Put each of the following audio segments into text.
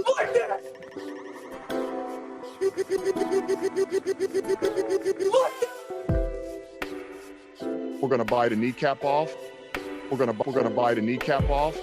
Like that. We're gonna bite a kneecap off. We're gonna bite a kneecap off.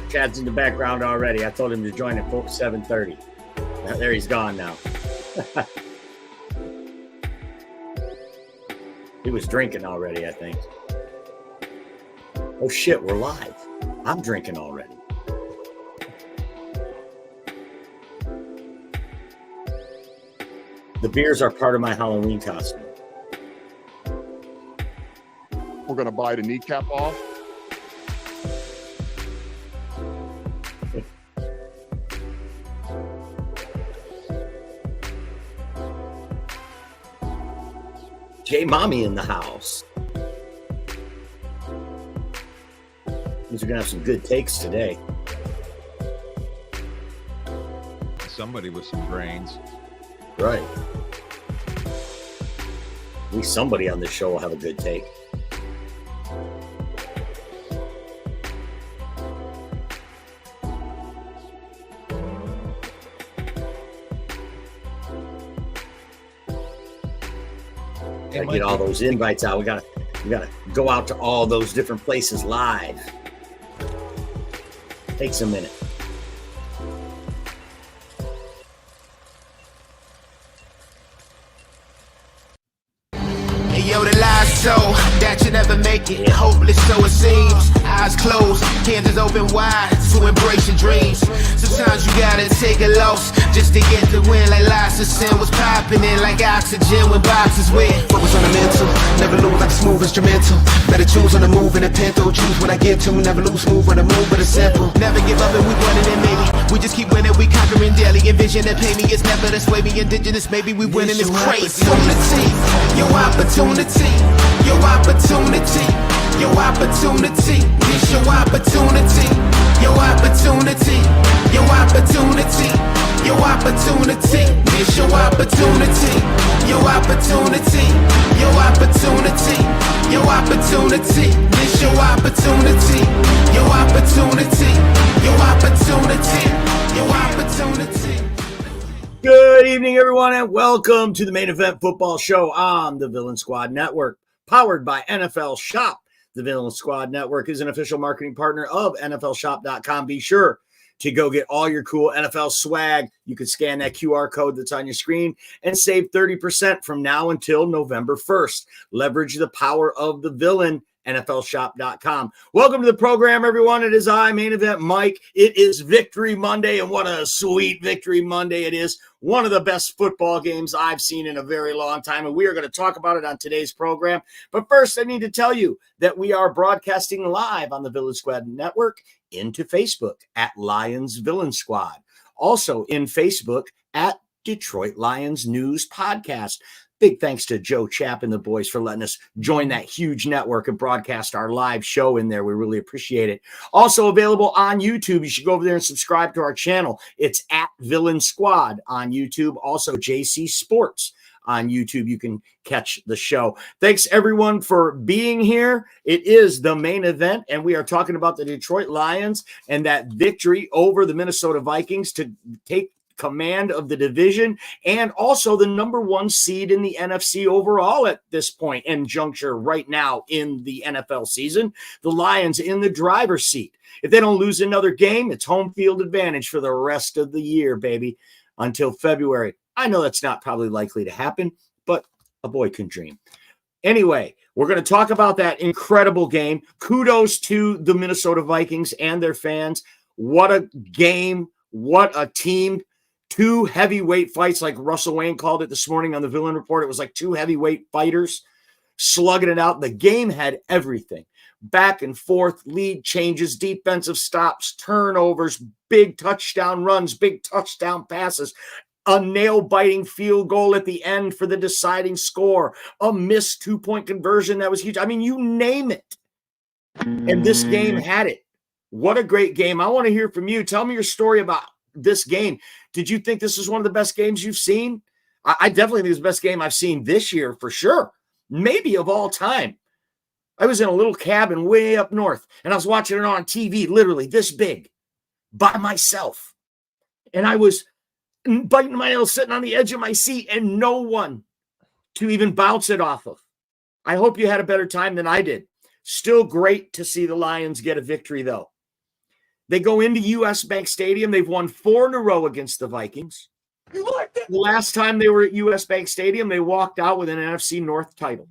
Chad's in the background already. I told him to join at 7:30. There he's gone now. He was drinking already, I think. Oh shit, we're live. I'm drinking already. The beers are part of my Halloween costume. We're gonna bite a kneecap off. J Mommy in the house. Means we're gonna have some good takes today. Somebody with some brains. Right. At least somebody on this show will have a good take. Gotta get all those invites out. We gotta go out to all those different places live. Takes a minute. Yo, the lies so that you never make it. Hopeless, so it seems. Eyes closed, hands open wide to embrace your dreams. Sometimes you gotta take a loss just to get the win. Like lots of sin was popping in like oxygen when boxes wet. Focus on the mental, never lose like a smooth instrumental. Better choose on the move in a pinto. Choose what I get to, never lose smooth on the move, but it's simple. Never give up and we running it maybe. We just keep winning, we conquering daily. Envision and pay me, it's never this way. Me indigenous, maybe we winning this crazy. Your opportunity, your opportunity, your opportunity, it's your opportunity, your opportunity, your opportunity, your opportunity, it's your opportunity, your opportunity, your opportunity, your opportunity, it's your opportunity, your opportunity, your opportunity, your opportunity. Good evening, everyone, and welcome to the Main Event Football Show on the Villain Squad Network, powered by NFL Shop. The Villain Squad Network is an official marketing partner of NFLShop.com. Be sure to go get all your cool NFL swag. You can scan that QR code that's on your screen and save 30% from now until November 1st. Leverage the power of the villain. NFLShop.com. Welcome to the program, everyone. It is I, Main Event Mike. It is Victory Monday, and what a sweet Victory Monday it is. One of the best football games I've seen in a very long time, and we are going to talk about it on today's program. But first, I need to tell you that we are broadcasting live on the Villain Squad Network into Facebook at Lions Villain Squad. Also in Facebook at Detroit Lions News Podcast. Big thanks to Joe Chapp and the boys for letting us join that huge network and broadcast our live show in there. We really appreciate it. Also available on YouTube. You should go over there and subscribe to our channel. It's at Villain Squad on YouTube. Also JC Sports on YouTube. You can catch the show. Thanks, everyone, for being here. It is the main event, and we are talking about the Detroit Lions and that victory over the Minnesota Vikings to take command of the division and also the number one seed in the NFC overall at this point and juncture right now in the NFL season. The Lions in the driver's seat. If they don't lose another game, it's home field advantage for the rest of the year, baby, until February. I know that's not probably likely to happen, but a boy can dream. Anyway, we're going to talk about that incredible game. Kudos to the Minnesota Vikings and their fans. What a game. What a team. Two heavyweight fights, like Russell Wayne called it this morning on the Villain Report. It was like two heavyweight fighters slugging it out. The game had everything. Back and forth, lead changes, defensive stops, turnovers, big touchdown runs, big touchdown passes, a nail-biting field goal at the end for the deciding score, a missed two-point conversion that was huge. I mean, you name it. And this game had it. What a great game. I want to hear from you. Tell me your story about this game. Did you think this is one of the best games you've seen? I definitely think it's the best game I've seen this year for sure. Maybe of all time. I was in a little cabin way up north, and I was watching it on TV, literally this big, by myself. And I was biting my nails, sitting on the edge of my seat, and no one to even bounce it off of. I hope you had a better time than I did. Still great to see the Lions get a victory, though. They go into US Bank Stadium. They've won 4 in a row against the Vikings. You like that? The last time they were at US Bank Stadium, they walked out with an NFC North title.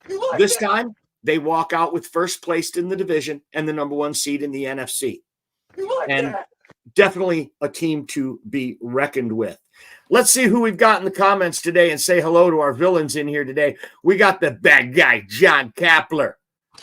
You like this time, they walk out with first placed in the division and the number one seed in the NFC. You like and that? Definitely a team to be reckoned with. Let's see who we've got in the comments today and say hello to our villains in here today. We got the bad guy, John Kapler.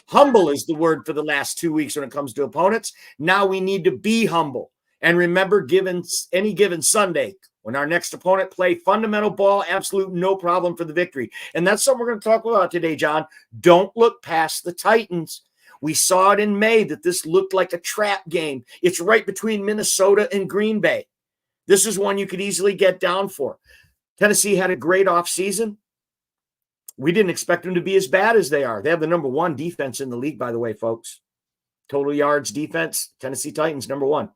Humble is the word for the last 2 weeks when it comes to opponents. Now we need to be humble. And remember, given any given Sunday, when our next opponent play fundamental ball, absolute no problem for the victory. And that's something we're going to talk about today, John. Don't look past the Titans. We saw it in May that this looked like a trap game. It's right between Minnesota and Green Bay. This is one you could easily get down for. Tennessee had a great offseason. We didn't expect them to be as bad as they are. They have the number one defense in the league, by the way, folks. Total yards defense, Tennessee Titans, number one.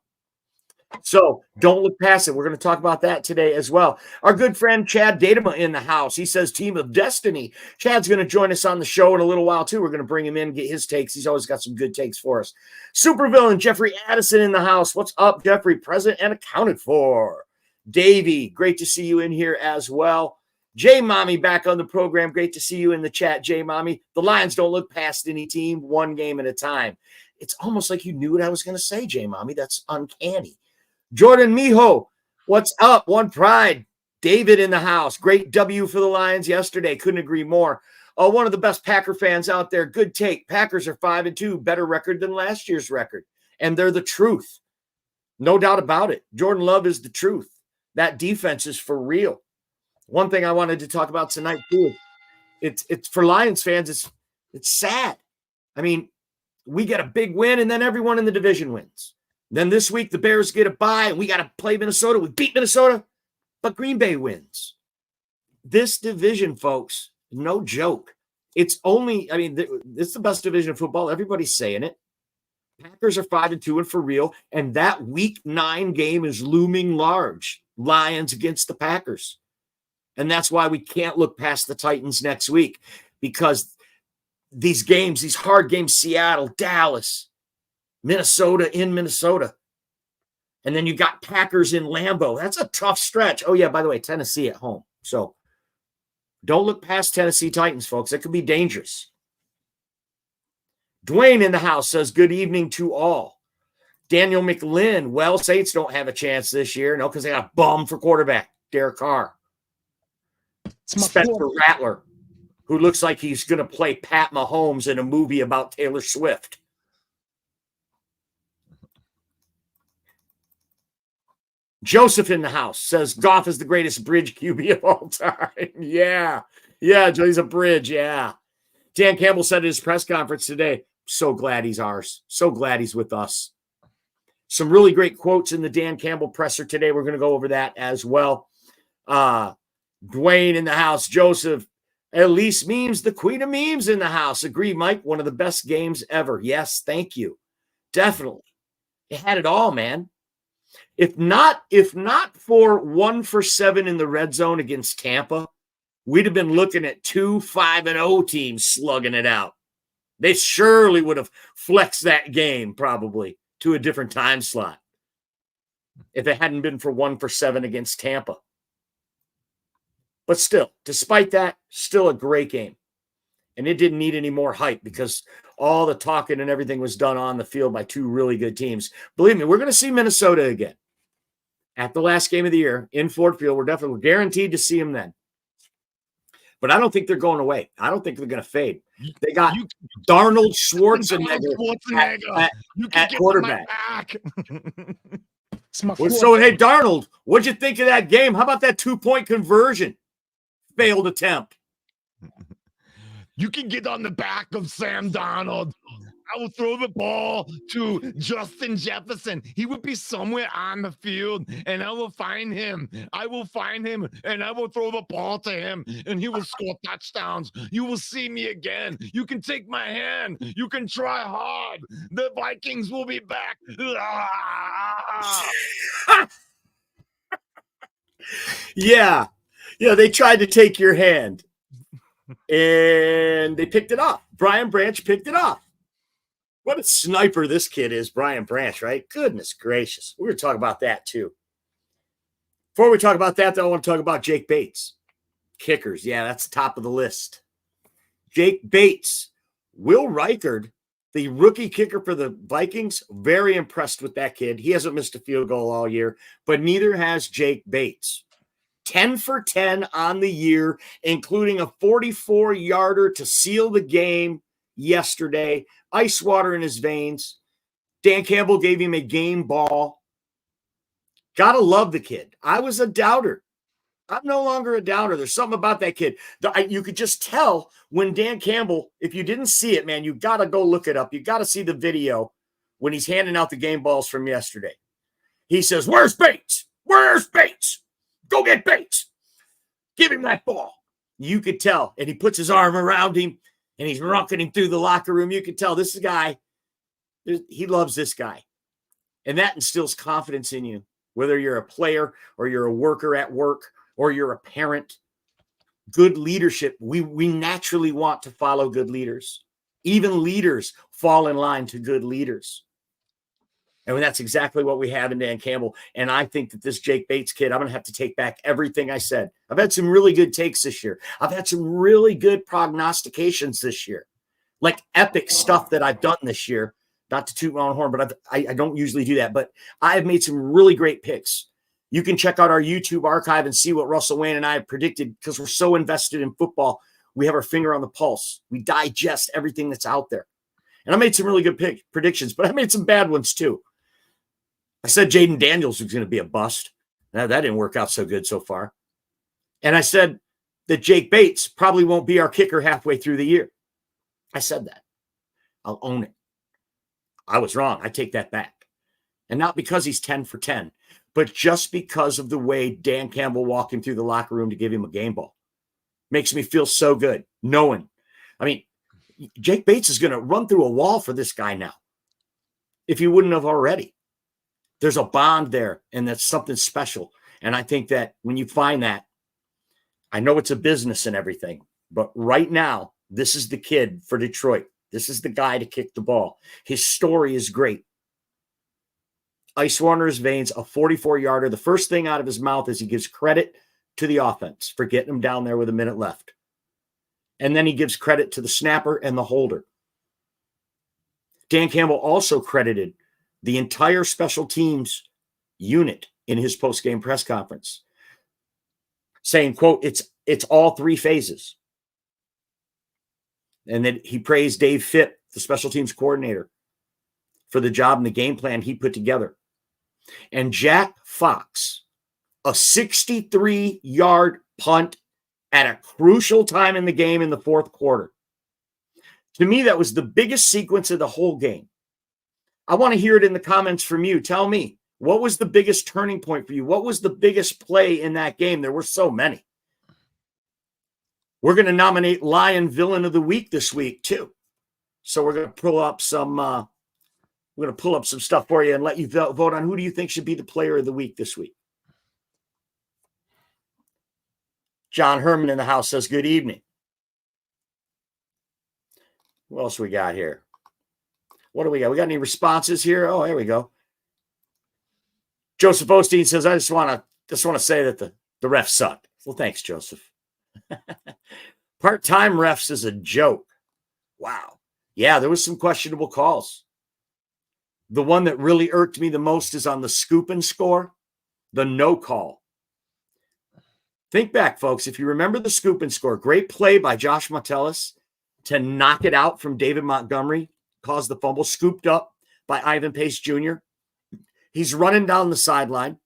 So don't look past it. We're going to talk about that today as well. Our good friend Chad Datema in the house. He says Team of Destiny. Chad's going to join us on the show in a little while, too. We're going to bring him in and get his takes. He's always got some good takes for us. Supervillain Jeffrey Addison in the house. What's up, Jeffrey? Present and accounted for. Davey, great to see you in here as well. J Mommy back on the program. Great to see you in the chat, J Mommy. The Lions don't look past any team one game at a time. It's almost like you knew what I was going to say, J Mommy. That's uncanny. Jordan Mijo, what's up? One Pride. David in the house. Great W for the Lions yesterday. Couldn't agree more. One of the best Packer fans out there. Good take. Packers are 5-2. Better record than last year's record. And they're the truth. No doubt about it. Jordan Love is the truth. That defense is for real. One thing I wanted to talk about tonight, too, it's for Lions fans, it's sad. I mean, we get a big win, and then everyone in the division wins. Then this week, the Bears get a bye, and we got to play Minnesota. We beat Minnesota, but Green Bay wins. This division, folks, no joke. It's only, I mean, it's the best division of football. Everybody's saying it. Packers are 5-2 and for real, and that Week 9 game is looming large. Lions against the Packers. And that's why we can't look past the Titans next week, because these games, these hard games, Seattle, Dallas, Minnesota in Minnesota. And then you got Packers in Lambeau. That's a tough stretch. Oh, yeah, by the way, Tennessee at home. So don't look past Tennessee Titans, folks. It could be dangerous. Dwayne in the house says, good evening to all. Daniel McLinn, well, Saints don't have a chance this year. No, because they got a bum for quarterback, Derek Carr. Spencer Rattler, who looks like he's going to play Pat Mahomes in a movie about Taylor Swift. Joseph in the house says Goff is the greatest bridge QB of all time. Yeah, he's a bridge, yeah. Dan Campbell said at his press conference today, so glad he's ours. So glad he's with us. Some really great quotes in the Dan Campbell presser today. We're going to go over that as well. Dwayne in the house. Joseph, at least memes, the queen of memes in the house. Agree, Mike. One of the best games ever. Yes, thank you. Definitely. It had it all, man. If not for 1 for 7 in the red zone against Tampa, we'd have been looking at 2 5-0 teams slugging it out. They surely would have flexed that game probably to a different time slot if it hadn't been for 1 for 7 against Tampa. But still, despite that, still a great game. And it didn't need any more hype because all the talking and everything was done on the field by 2 really good teams. Believe me, we're going to see Minnesota again at the last game of the year in Ford Field. We're guaranteed to see them then. But I don't think they're going away. I don't think they're going to fade. They got Darnold Schwarzenegger at quarterback. So, hey, Darnold, what'd you think of that game? How about that 2-point conversion? Failed attempt. You can get on the back of Sam Darnold. I will throw the ball to Justin Jefferson. He would be somewhere on the field, and I will find him. I will find him, and I will throw the ball to him, and he will score touchdowns. You will see me again. You can take my hand. You can try hard. The Vikings will be back. Yeah, they tried to take your hand, and they picked it off. Brian Branch picked it off. What a sniper this kid is, Brian Branch, right? Goodness gracious. We're going to talk about that, too. Before we talk about that, though, I want to talk about Jake Bates. Kickers, yeah, that's the top of the list. Jake Bates. Will Reichard, the rookie kicker for the Vikings, very impressed with that kid. He hasn't missed a field goal all year, but neither has Jake Bates. 10 for 10 on the year, including a 44-yarder to seal the game yesterday. Ice water in his veins. Dan Campbell gave him a game ball. Gotta love the kid. I was a doubter. I'm no longer a doubter. There's something about that kid. You could just tell when Dan Campbell, if you didn't see it, man, you got to go look it up. You got to see the video when he's handing out the game balls from yesterday. He says, "Where's Bates? Where's Bates? Go get Bates. Give him that ball." You could tell. And he puts his arm around him, and he's rocking him through the locker room. You could tell this guy, he loves this guy. And that instills confidence in you, whether you're a player or you're a worker at work or you're a parent. Good leadership. We naturally want to follow good leaders. Even leaders fall in line to good leaders. And that's exactly what we have in Dan Campbell. And I think that this Jake Bates kid, I'm going to have to take back everything I said. I've had some really good takes this year. I've had some really good prognostications this year, like epic stuff that I've done this year. Not to toot my own horn, but I don't usually do that. But I've made some really great picks. You can check out our YouTube archive and see what Russell Wayne and I have predicted because we're so invested in football. We have our finger on the pulse. We digest everything that's out there. And I made some really good predictions, but I made some bad ones too. I said Jaden Daniels was going to be a bust. Now, that didn't work out so good so far. And I said that Jake Bates probably won't be our kicker halfway through the year. I said that. I'll own it. I was wrong. I take that back. And not because he's 10 for 10, but just because of the way Dan Campbell walked him through the locker room to give him a game ball. Makes me feel so good knowing. I mean, Jake Bates is going to run through a wall for this guy now, if he wouldn't have already. There's a bond there, and that's something special. And I think that when you find that, I know it's a business and everything, but right now, this is the kid for Detroit. This is the guy to kick the ball. His story is great. Ice water in his veins, a 44-yarder. The first thing out of his mouth is he gives credit to the offense for getting him down there with a minute left. And then he gives credit to the snapper and the holder. Dan Campbell also credited the entire special teams unit in his post-game press conference, saying, quote, it's all 3 phases. And then he praised Dave Fitt, the special teams coordinator, for the job and the game plan he put together. And Jack Fox, a 63-yard punt at a crucial time in the game in the fourth quarter. To me, that was the biggest sequence of the whole game. I want to hear it in the comments from you. Tell me, what was the biggest turning point for you? What was the biggest play in that game? There were so many. We're going to nominate Lion Villain of the Week this week too. So we're going to pull up some stuff for you and let you vote on who do you think should be the player of the week this week. John Herman in the house says, good evening. What else we got here? What do we got? We got any responses here? Oh, there we go. Joseph Osteen says, I just want to say that the refs suck. Well, thanks, Joseph. Part-time refs is a joke. Wow. Yeah, there was some questionable calls. The one that really irked me the most is on the scoop and score, the no call. Think back, folks. If you remember the scoop and score, great play by Josh Metellus to knock it out from David Montgomery, caused the fumble, scooped up by Ivan Pace Jr. He's running down the sideline.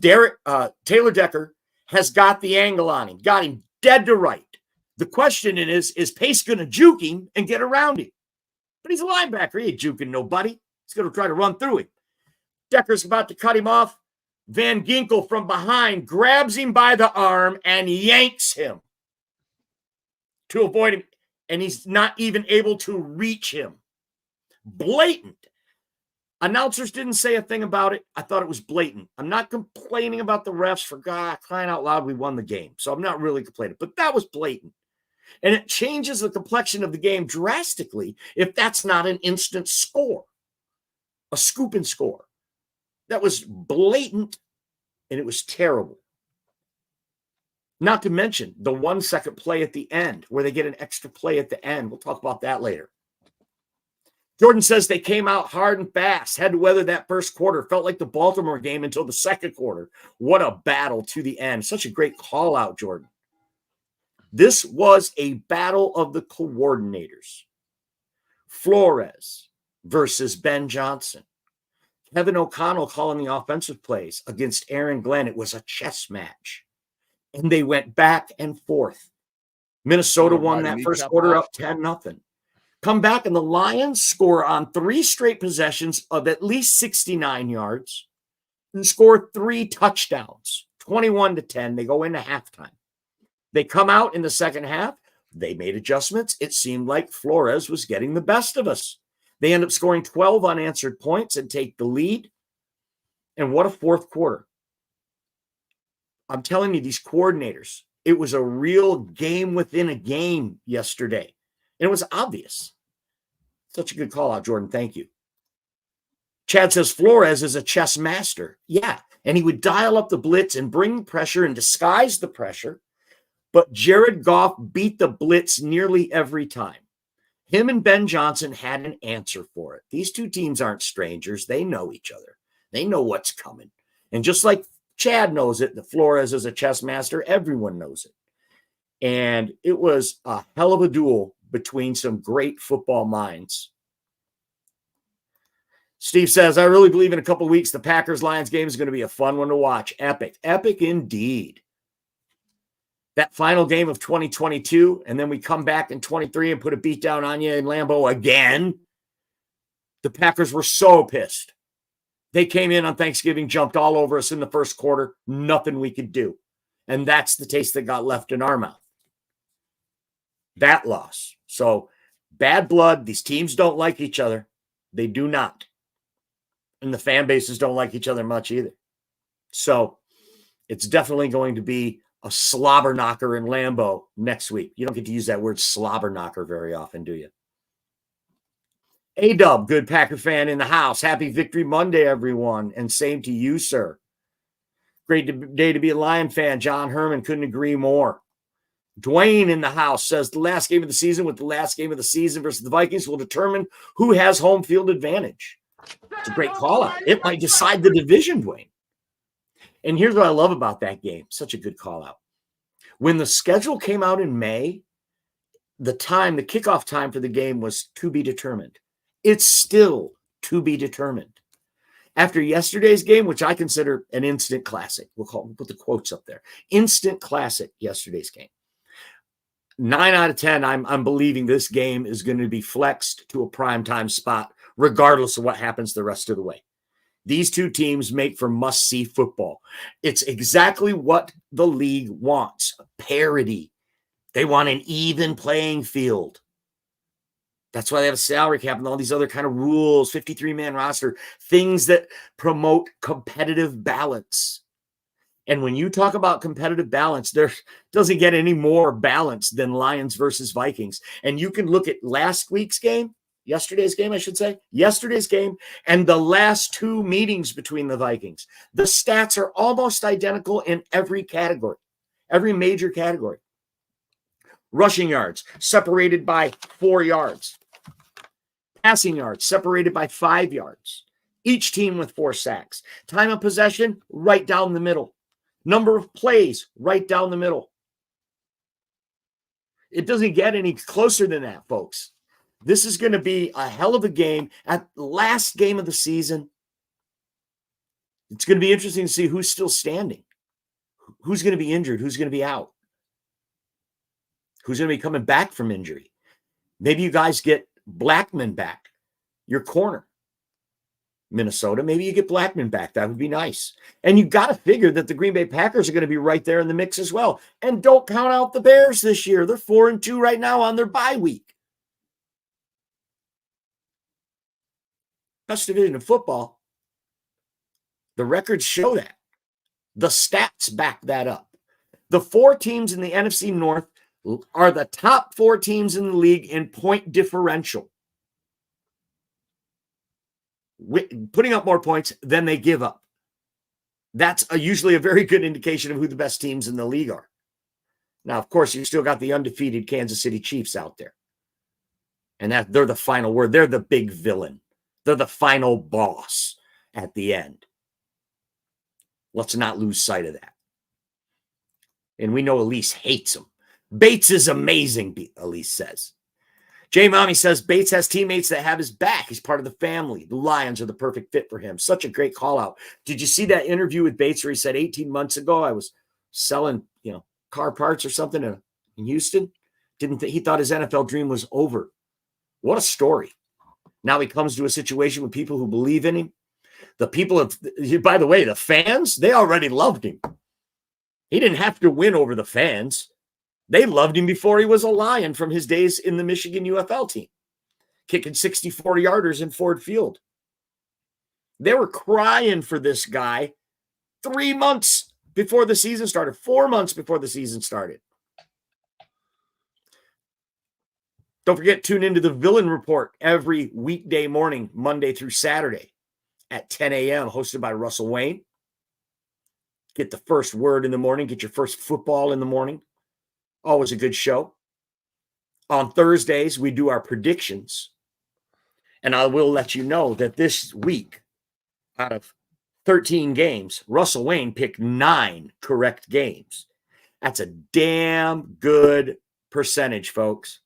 Taylor Decker has got the angle on him, got him dead to right. The question is Pace going to juke him and get around him? But he's a linebacker. He ain't juking nobody. He's going to try to run through him. Decker's about to cut him off. Van Ginkel from behind grabs him by the arm and yanks him to avoid him. And he's not even able to reach him. Blatant. Announcers didn't say a thing about it. I thought it was blatant. I'm not complaining about the refs. For God, crying out loud, we won the game. So I'm not really complaining. But that was blatant. And it changes the complexion of the game drastically if that's not an instant score, a scoop and score. That was blatant, and it was terrible. Not to mention the 1 second play at the end where they get an extra play at the end. We'll talk about that later. Jordan says they came out hard and fast, had to weather that first quarter. Felt like the Baltimore game until the second quarter. What a battle to the end. Such a great call out, Jordan. This was a battle of the coordinators. Flores versus Ben Johnson. Kevin O'Connell calling the offensive plays against Aaron Glenn. It was a chess match. And they went back and forth. Minnesota won that first quarter up 10-0. Come back and the Lions score on 3 straight possessions of at least 69 yards and score 3 touchdowns, 21-10. They go into halftime. They come out in the second half. They made adjustments. It seemed like Flores was getting the best of us. They end up scoring 12 unanswered points and take the lead. And what a fourth quarter. I'm telling you, these coordinators, it was a real game within a game yesterday. And it was obvious. Such a good call out, Jordan. Thank you. Chad says Flores is a chess master. Yeah. And he would dial up the blitz and bring pressure and disguise the pressure. But Jared Goff beat the blitz nearly every time. Him and Ben Johnson had an answer for it. These two teams aren't strangers. They know each other. They know what's coming. And just like Chad knows it, the Flores is a chess master, everyone knows it. And it was a hell of a duel between some great football minds. Steve says, I really believe in a couple of weeks the Packers-Lions game is going to be a fun one to watch. Epic. Epic indeed. That final game of 2022, and then we come back in 23 and put a beat down on you in Lambeau again. The Packers were so pissed. They came in on Thanksgiving, jumped all over us in the first quarter. Nothing we could do. And that's the taste that got left in our mouth. That loss. So bad blood. These teams don't like each other. They do not. And the fan bases don't like each other much either. So it's definitely going to be a slobber knocker in Lambeau next week. You don't get to use that word slobber knocker very often, do you? A-Dub, good Packer fan in the house. Happy Victory Monday, everyone. And same to you, sir. Great day to be a Lion fan. John Herman couldn't agree more. Dwayne in the house says the last game of the season versus the Vikings will determine who has home field advantage. It's a great call out. It might decide the division, Dwayne. And here's what I love about that game. Such a good call out. When the schedule came out in May, the kickoff time for the game was to be determined. It's still to be determined. After yesterday's game, which I consider an instant classic, we'll put the quotes up there. Instant classic, yesterday's game. 9 out of 10, I'm believing this game is going to be flexed to a primetime spot, regardless of what happens the rest of the way. These two teams make for must-see football. It's exactly what the league wants, parity. They want an even playing field. That's why they have a salary cap and all these other kind of rules, 53-man roster, things that promote competitive balance. And when you talk about competitive balance, there doesn't get any more balance than Lions versus Vikings. And you can look at yesterday's game, and the last two meetings between the Vikings. The stats are almost identical in every category, every major category. Rushing yards, separated by 4 yards. Passing yards, separated by 5 yards. Each team with 4 sacks. Time of possession, right down the middle. Number of plays, right down the middle. It doesn't get any closer than that, folks. This is going to be a hell of a game at the last game of the season. It's going to be interesting to see who's still standing. Who's going to be injured? Who's going to be out? Who's going to be coming back from injury? Maybe you guys get Blackman back, your corner. Minnesota, maybe you get Blackman back. That would be nice. And you got to figure that the Green Bay Packers are going to be right there in the mix as well. And don't count out the Bears this year. They're 4-2 right now on their bye week. Best division of football. The records show that. The stats back that up. The 4 teams in the NFC North are the top 4 teams in the league in point differential. Putting up more points than they give up. That's usually a very good indication of who the best teams in the league are. Now, of course, you still got the undefeated Kansas City Chiefs out there. And they're the final word. They're the big villain. They're the final boss at the end. Let's not lose sight of that. And we know Elise hates him. Bates is amazing, Elise says. Jay Mommy says Bates has teammates that have his back. He's part of the family. The Lions are the perfect fit for him. Such a great call out. Did you see that interview with Bates where he said 18 months ago I was selling, car parts or something in Houston? He thought his NFL dream was over. What a story. Now he comes to a situation with people who believe in him. By the way, the fans, they already loved him. He didn't have to win over the fans. They loved him before he was a Lion from his days in the Michigan UFL team, kicking 64-yarders in Ford Field. They were crying for this guy 3 months before the season started, 4 months before the season started. Don't forget, tune into the Villain Report every weekday morning, Monday through Saturday at 10 a.m., hosted by Russell Wayne. Get the first word in the morning. Get your first football in the morning. Always a good show. On Thursdays, we do our predictions. And I will let you know that this week, out of 13 games, Russell Wayne picked 9 correct games. That's a damn good percentage, folks.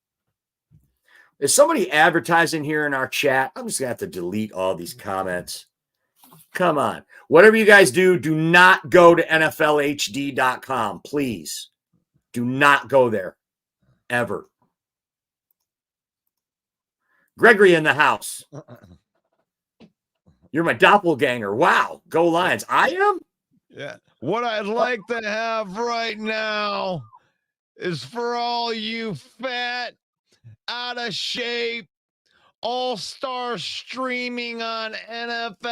Is somebody advertising here in our chat? I'm just going to have to delete all these comments. Come on. Whatever you guys do, do not go to NFLHD.com, please. Do not go there, ever. Gregory in the house. You're my doppelganger. Wow. Go Lions. I am? Yeah. What I'd like to have right now is for all you fat, out of shape, all-star streaming on NFLHD.com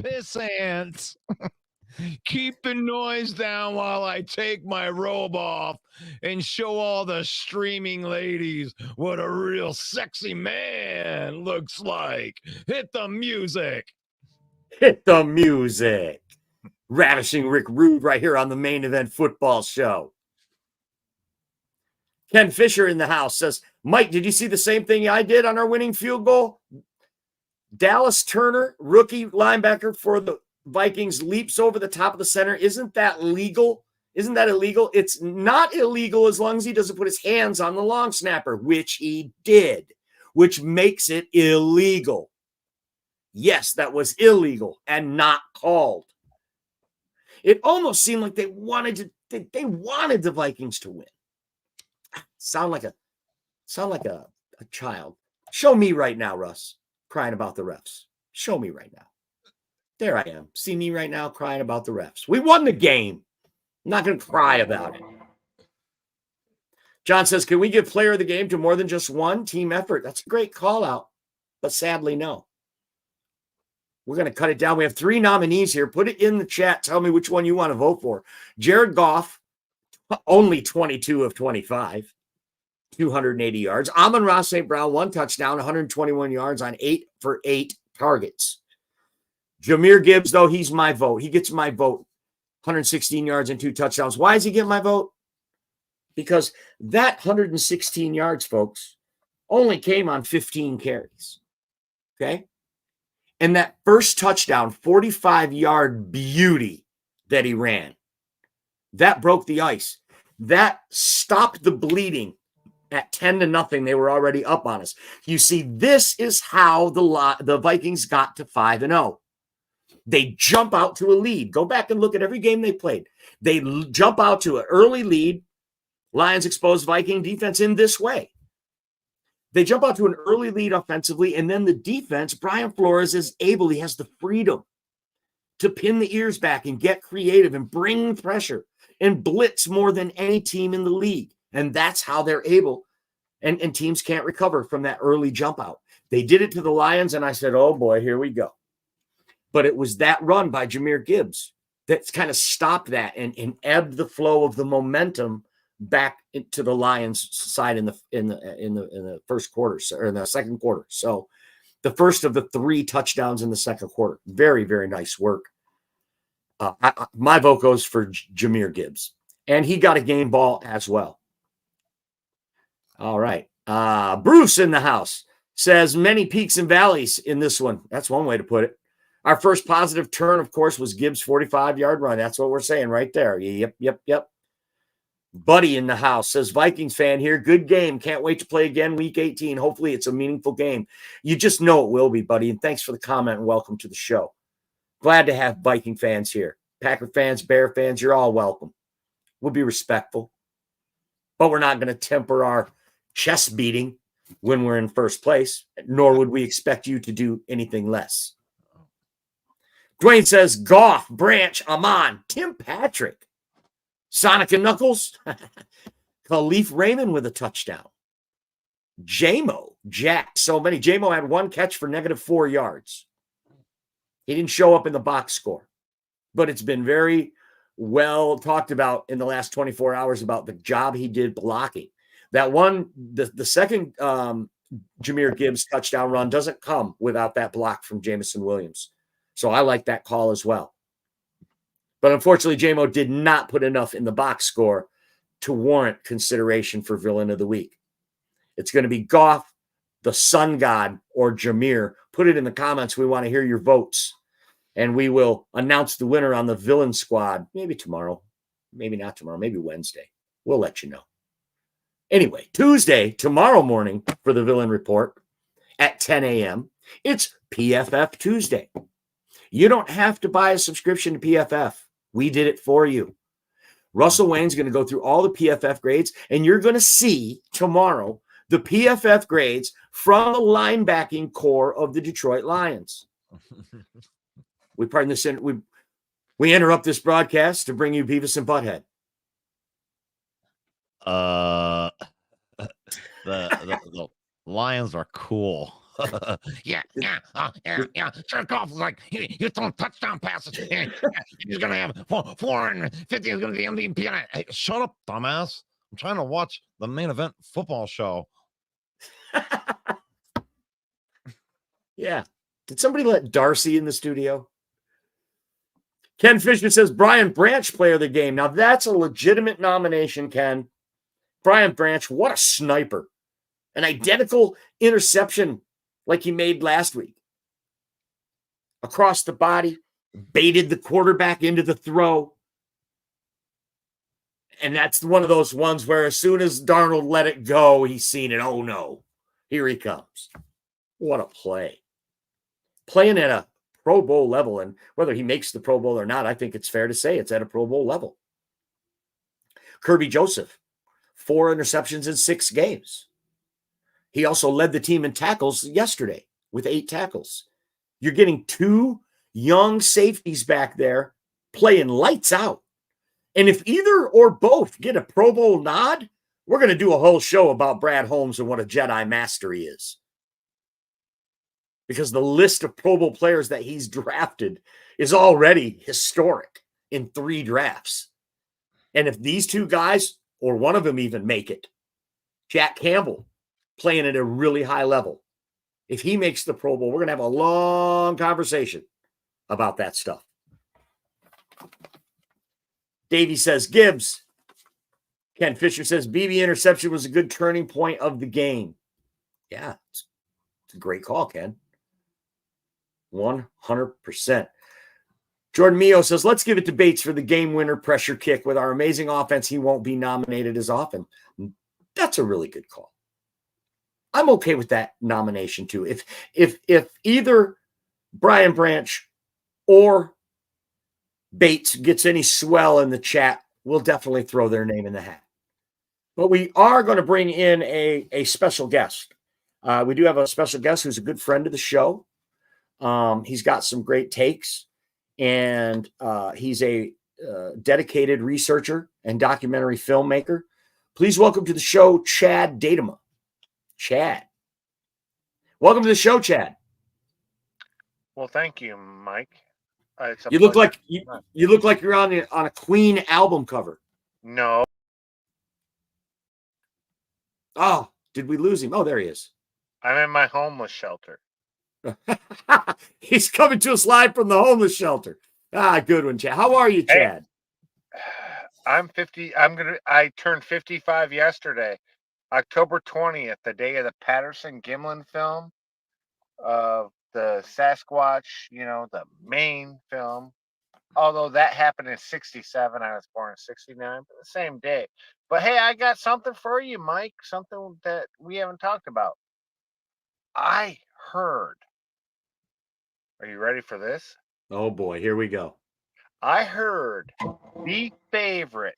pissants. Keep the noise down while I take my robe off and show all the streaming ladies what a real sexy man looks like. Hit the music. Hit the music. Ravishing Rick Rude right here on the Main Event Football Show. Ken Fisher in the house says, Mike, did you see the same thing I did on our winning field goal? Dallas Turner, rookie linebacker for the Vikings, leaps over the top of the center. Isn't that legal? Isn't that illegal? It's not illegal as long as he doesn't put his hands on the long snapper, which he did, which makes it illegal. Yes, that was illegal and not called. It almost seemed like they wanted the Vikings to win. Sound like a child. Show me right now, Russ, crying about the refs. Show me right now. There I am. See me right now crying about the refs. We won the game. I'm not going to cry about it. John says, can we give player of the game to more than just one? Team effort. That's a great call out, but sadly, no. We're going to cut it down. We have 3 nominees here. Put it in the chat. Tell me which one you want to vote for. Jared Goff, only 22 of 25, 280 yards. Amon-Ra St. Brown, 1 touchdown, 121 yards on 8 for 8 targets. Jahmyr Gibbs, though, he's my vote. He gets my vote. 116 yards and 2 touchdowns. Why does he get my vote? Because that 116 yards, folks, only came on 15 carries. Okay? And that first touchdown, 45-yard beauty that he ran, that broke the ice. That stopped the bleeding at 10-0. They were already up on us. You see, this is how the Vikings got to 5-0. They jump out to a lead. Go back and look at every game they played. They jump out to an early lead. Lions expose Viking defense in this way. They jump out to an early lead offensively, and then the defense, Brian Flores is able, he has the freedom to pin the ears back and get creative and bring pressure and blitz more than any team in the league. And that's how they're able, and teams can't recover from that early jump out. They did it to the Lions, and I said, oh boy, here we go. But it was that run by Jahmyr Gibbs that kind of stopped that and ebbed the flow of the momentum back into the Lions side in the first quarter, or in the second quarter. So the first of the 3 touchdowns in the second quarter. Very, very nice work. My vote goes for Jahmyr Gibbs, and he got a game ball as well. All right. Bruce in the house says many peaks and valleys in this one. That's one way to put it. Our first positive turn, of course, was Gibbs' 45-yard run. That's what we're saying right there. Yep. Buddy in the house says, Vikings fan here. Good game. Can't wait to play again week 18. Hopefully it's a meaningful game. You just know it will be, buddy. And thanks for the comment and welcome to the show. Glad to have Viking fans here. Packer fans, Bear fans, you're all welcome. We'll be respectful, but we're not going to temper our chest beating when we're in first place, nor would we expect you to do anything less. Dwayne says, Goff, Branch, Amon, Tim Patrick, Sonic and Knuckles, Khalif Raymond with a touchdown. J-Mo, Jack, so many. J-Mo had 1 catch for -4 yards. He didn't show up in the box score, but it's been very well talked about in the last 24 hours about the job he did blocking. That one, the second Jahmyr Gibbs touchdown run doesn't come without that block from Jameson Williams. So I like that call as well. But unfortunately, J-Mo did not put enough in the box score to warrant consideration for Villain of the Week. It's going to be Goff, the Sun God, or Jahmyr. Put it in the comments. We want to hear your votes. And we will announce the winner on the Villain Squad. Maybe tomorrow. Maybe not tomorrow. Maybe Wednesday. We'll let you know. Anyway, Tuesday, tomorrow morning for the Villain Report at 10 a.m., it's PFF Tuesday. You don't have to buy a subscription to PFF. We did it for you. Russell Wayne's going to go through all the PFF grades, and you're going to see tomorrow the PFF grades from the linebacking core of the Detroit Lions. We interrupt this broadcast to bring you Beavis and Butthead. The Lions are cool. Yeah. Cherkoff was like, he's throwing touchdown passes. He's going to have 450. He's going to be MVP. Hey, shut up, dumbass. I'm trying to watch the main event football show. Yeah. Did somebody let Darcy in the studio? Ken Fisher says, Brian Branch, player of the game. Now, that's a legitimate nomination, Ken. Brian Branch, what a sniper. An identical interception like he made last week. Across the body, baited the quarterback into the throw. And that's one of those ones where as soon as Darnold let it go, he's seen it. Oh, no. Here he comes. What a play. Playing at a Pro Bowl level, and whether he makes the Pro Bowl or not, I think it's fair to say it's at a Pro Bowl level. Kirby Joseph, 4 interceptions in 6 games. He also led the team in tackles yesterday with 8 tackles. You're getting 2 young safeties back there playing lights out. And if either or both get a Pro Bowl nod, We're going to do a whole show about Brad Holmes and what a Jedi master he is. Because the list of Pro Bowl players that he's drafted is already historic in 3 drafts. And if these 2 guys, or one of them even make it, Jack Campbell playing at a really high level, if he makes the Pro Bowl, we're going to have a long conversation about that stuff. Davey says, Gibbs. Ken Fisher says, BB interception was a good turning point of the game. Yeah, it's a great call, Ken. 100%. Jordan Mio says, let's give it to Bates for the game winner pressure kick. With our amazing offense, he won't be nominated as often. That's a really good call. I'm okay with that nomination too. If either Brian Branch or Bates gets any swell in the chat, we'll definitely throw their name in the hat. But we are going to bring in a special guest. We do have a special guest who's a good friend of the show. He's got some great takes, and he's a dedicated researcher and documentary filmmaker. Please welcome to the show, Chad Datema. Chad. Welcome to the show, Chad. Well, thank you, Mike. You look like you look like you're on a Queen album cover. No. Oh, did we lose him? Oh, there he is. I'm in my homeless shelter. He's coming to us live from the homeless shelter. Good one, Chad. How are you, Chad? I'm 50. I turned 55 yesterday, October 20th, the day of the Patterson Gimlin film of the Sasquatch, the main film. Although that happened in 67, I was born in 69, but the same day. But hey, I got something for you, Mike, something that we haven't talked about. I heard. Are you ready for this? Oh boy, here we go. I heard the favorite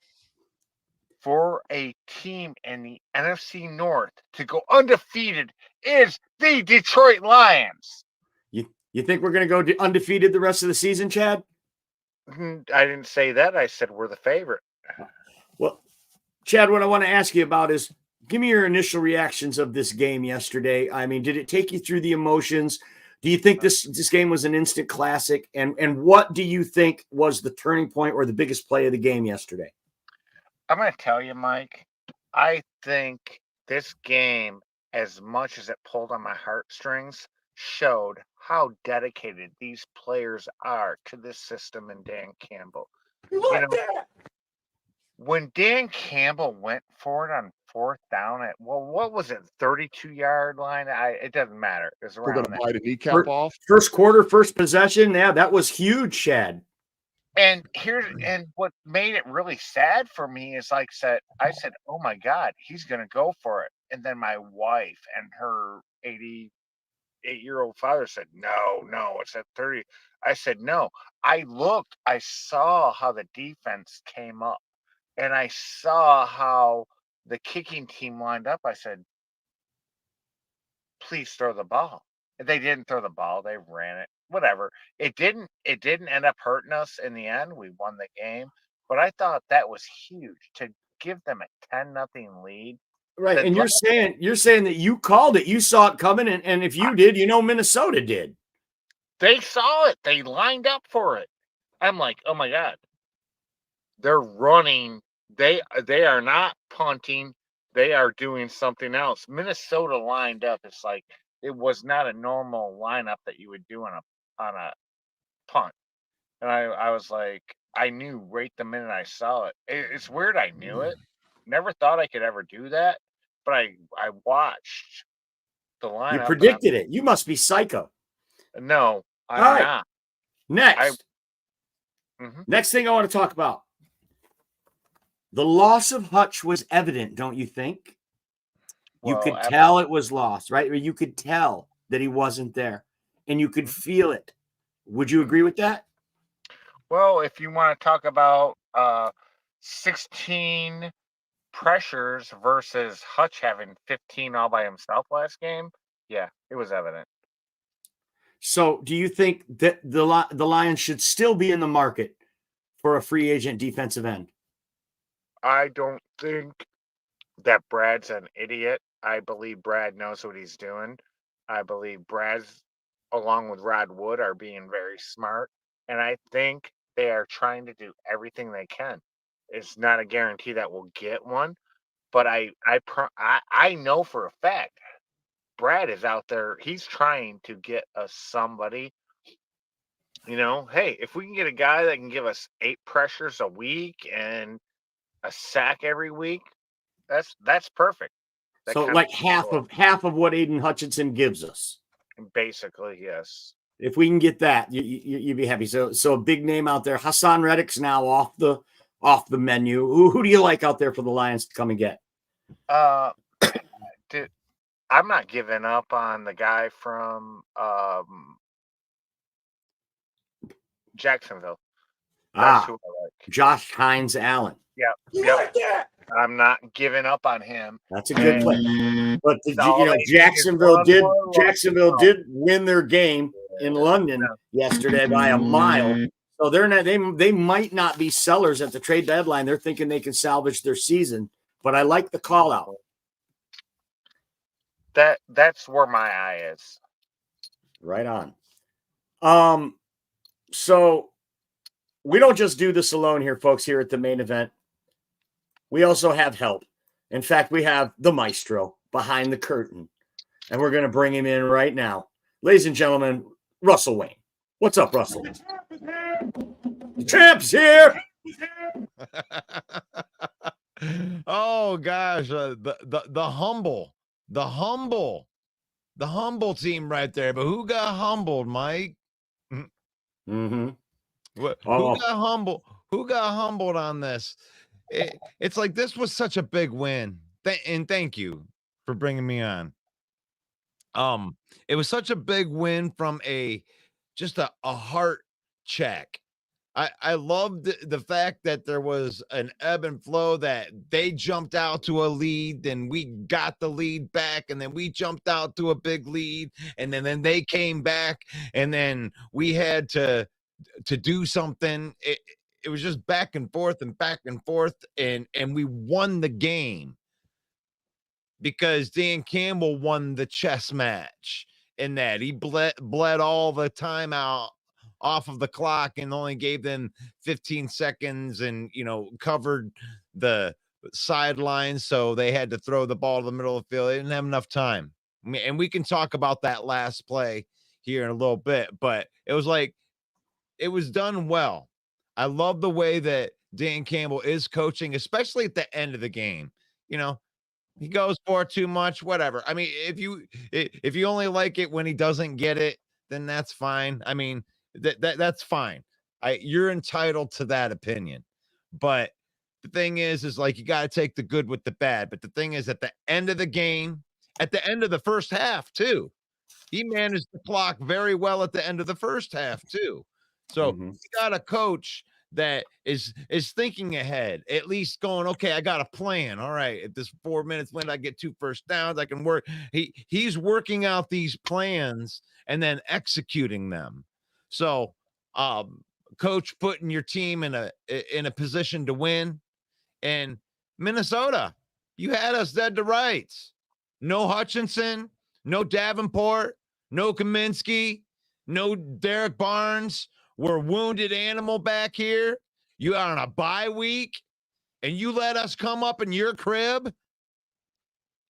for a team in the NFC North to go undefeated is the Detroit Lions. You think we're going to go undefeated the rest of the season, Chad? I didn't say that. I said we're the favorite. Well, Chad, what I want to ask you about is give me your initial reactions of this game yesterday. I mean, did it take you through the emotions? Do you think this game was an instant classic? And what do you think was the turning point or the biggest play of the game yesterday? I'm going to tell you, Mike, I think this game, as much as it pulled on my heartstrings, showed how dedicated these players are to this system and Dan Campbell. When Dan Campbell went for it on 4th down at, what was it, 32-yard line? It doesn't matter. It's around. We're going to bite a kneecap off. First quarter, first possession. Yeah, that was huge, Chad. And what made it really sad for me is I said, oh my God, he's going to go for it. And then my wife and her 88-year-old father said, no, it's at 30. I said, no. I looked, I saw how the defense came up, and I saw how the kicking team lined up. I said, please throw the ball. They didn't throw the ball. They ran it. Whatever. It didn't end up hurting us in the end. We won the game. But I thought that was huge to give them a 10-0 lead. Right. And you're saying that you called it. You saw it coming. And if you did, Minnesota did. They saw it. They lined up for it. I'm like, oh my God. They're running. They are not punting. They are doing something else. Minnesota lined up. It's like it was not a normal lineup that you would do on a punt. And I was like, I knew right the minute I saw it. It's weird. I knew it. Never thought I could ever do that. But I watched the lineup. You predicted it. You must be psycho. No, I'm not. Next. Next thing I want to talk about. The loss of Hutch was evident, don't you think? You could tell it was lost, right? Or you could tell that he wasn't there, and you could feel it. Would you agree with that? Well, if you want to talk about 16 pressures versus Hutch having 15 all by himself last game, yeah, it was evident. So do you think that the Lions should still be in the market for a free agent defensive end? I don't think that Brad's an idiot. I believe Brad knows what he's doing. I believe Brad's, along with Rod Wood, are being very smart. And I think they are trying to do everything they can. It's not a guarantee that we'll get one, but I know for a fact Brad is out there. He's trying to get us somebody. Hey, if we can get a guy that can give us 8 pressures a week and a sack every week, that's perfect. That So kind like of half of what Aiden Hutchinson gives us. basically, yes. If we can get that, you'd be happy. So a big name out there. Hassan Reddick's now off the menu. Who do you like out there for the Lions to come and get? Dude, I'm not giving up on the guy from Jacksonville. That's who I like. Josh Hines Allen. Yeah. I'm not giving up on him. That's a good play. But all they need is Jacksonville one did more Jacksonville did win their game in London yesterday by a mile. So they're not, they might not be sellers at the trade deadline. They're thinking they can salvage their season. But I like the call out. That's where my eye is. Right on. So we don't just do this alone here, folks, here at the main event. We also have help. In fact, we have the maestro behind the curtain, and we're going to bring him in right now. Ladies and gentlemen, Russell Wayne. What's up, Russell? The champ's here. Oh gosh, the humble team right there. But who got humbled, Mike? Mm-hmm. Who got humbled? Who got humbled on this? It's like this was such a big win, and thank you for bringing me on. It was such a big win from just a heart check. I loved the fact that there was an ebb and flow, that they jumped out to a lead, then we got the lead back, and then we jumped out to a big lead, and then they came back, and then we had to do something. It was just back and forth, and we won the game because Dan Campbell won the chess match in that he bled all the time out off of the clock and only gave them 15 seconds and, covered the sidelines. So they had to throw the ball to the middle of the field. They didn't have enough time. And we can talk about that last play here in a little bit, but it was like, it was done well. I love the way that Dan Campbell is coaching, especially at the end of the game. He goes for too much, whatever. I mean, if you only like it when he doesn't get it, then that's fine. I mean, that's fine. You're entitled to that opinion. But the thing is like, you got to take the good with the bad. But the thing is, at the end of the game, at the end of the first half too, he managed the clock very well at the end of the first half too. So you got a coach that is thinking ahead, at least going, okay, I got a plan. All right, at this 4 minutes when I get 2 first downs, I can work. He's working out these plans and then executing them. So, coach putting your team in a position to win. And Minnesota, you had us dead to rights. No Hutchinson, no Davenport, no Kaminsky, no Derek Barnes. We're wounded animal back here. You are on a bye week, and you let us come up in your crib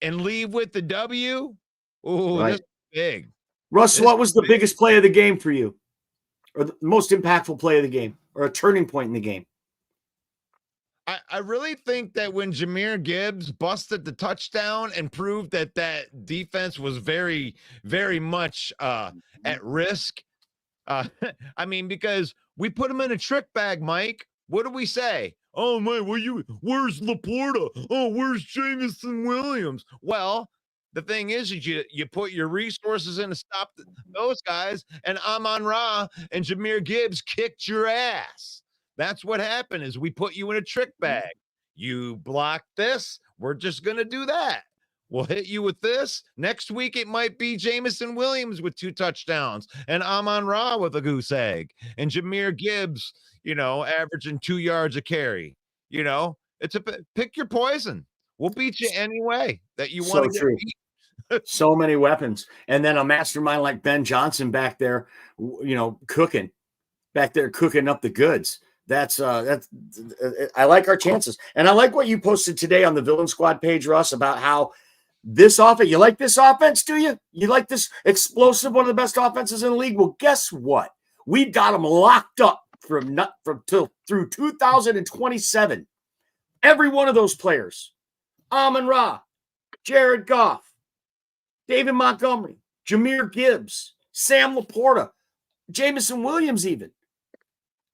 and leave with the W. Oh, right. That's big. Russ, what was the biggest play of the game for you? Or the most impactful play of the game? Or a turning point in the game? I really think that when Jahmyr Gibbs busted the touchdown and proved that defense was very, very much at risk. I mean, because we put him in a trick bag, Mike. What do we say? Oh, man, where's Laporta? Oh, where's Jamison Williams? Well, the thing is you put your resources in to stop those guys, and Amon-Ra and Jahmyr Gibbs kicked your ass. That's what happened, is we put you in a trick bag. You block this, we're just going to do that. We'll hit you with this. Next week, it might be Jamison Williams with 2 touchdowns and Amon-Ra with a goose egg and Jahmyr Gibbs, averaging 2 yards a carry. It's pick your poison. We'll beat you anyway that you So want to get true. beat. So many weapons. And then a mastermind like Ben Johnson back there, cooking up the goods. That's I like our chances. And I like what you posted today on the Villain Squad page, Russ, about how this offense, you like this offense, do you? You like this explosive, one of the best offenses in the league? Well, guess what? We got them locked up through 2027. Every one of those players, Amon-Ra, Jared Goff, David Montgomery, Jahmyr Gibbs, Sam Laporta, Jameson Williams, even.